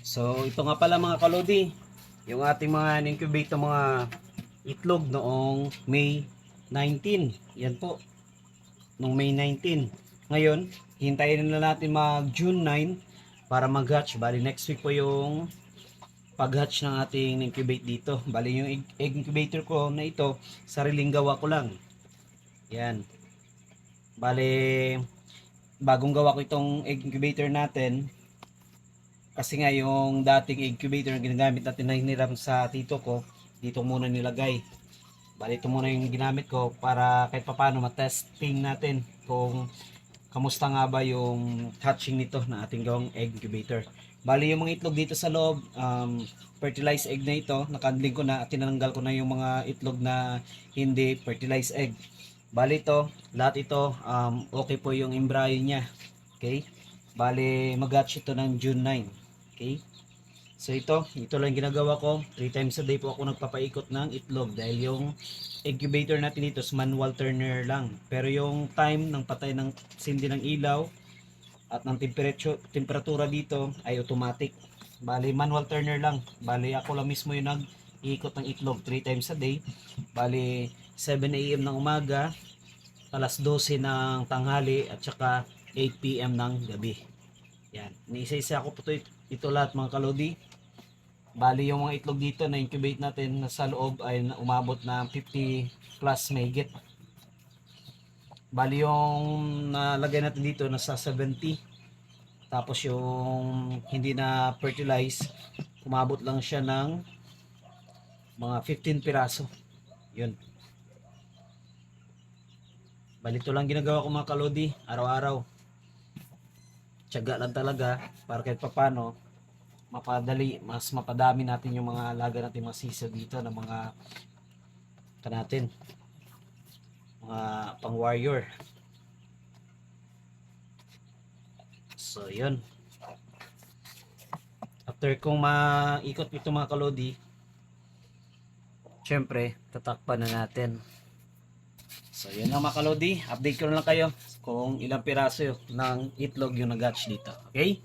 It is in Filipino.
So ito nga pala mga kalodi, yung ating mga incubate ng mga itlog noong May 19. Yan po, noong May 19. Ngayon, hintayin na natin mag June 9 para mag-hatch. Bali next week po yung pag-hatch ng ating incubate dito. Bali yung egg incubator ko na ito, sariling gawa ko lang. Yan. Bali, bagong gawa ko itong egg incubator natin. Kasi nga yung dating incubator na ginagamit natin na hiniram sa tito ko, dito muna nilagay. Bali ito muna yung ginamit ko para kahit papaano matesting natin kung kamusta nga ba yung hatching nito na ating gawang egg incubator. Bali yung mga itlog dito sa loob, fertilized egg na ito, nakandling ko na at tinanggal ko na yung mga itlog na hindi fertilized egg. Bali ito, lahat ito, okay po yung embryo niya. Okay? Bali mag-hatch ito ng June 9. Okay? So ito lang ginagawa ko. 3 times a day po ako nagpapaikot ng itlog dahil yung incubator natin dito is manual turner lang. Pero yung time ng patay ng sindi ng ilaw at ng temperatura dito ay automatic. Bali manual turner lang. Bali ako lang mismo yung nag-iikot ng itlog 3 times a day. Bali 7 AM ng umaga, alas 12 ng tanghali at saka 8 PM ng gabi. Yan. Niisa-isa ko po ito lahat mga kalodi. Bali yung mga itlog dito na incubate natin sa loob ay umabot na 50 plus mahigit. Bali yung nalagay natin dito nasa 70. Tapos yung hindi na fertilize, umabot lang siya ng mga 15 piraso. Yun. Bali ito lang ginagawa ko mga kalodi, araw-araw. Tiyaga lang talaga para kahit papano mapadali, mas mapadami natin yung mga alaga natin mga sisa dito ng mga kanatin, mga pang warrior. So yun, after kong maikot ito mga kalodi, syempre tatakpan na natin. So yun lang mga kalodi, update ko na lang kayo kung ilang piraso ng itlog yung nag-hatch dito. Okay?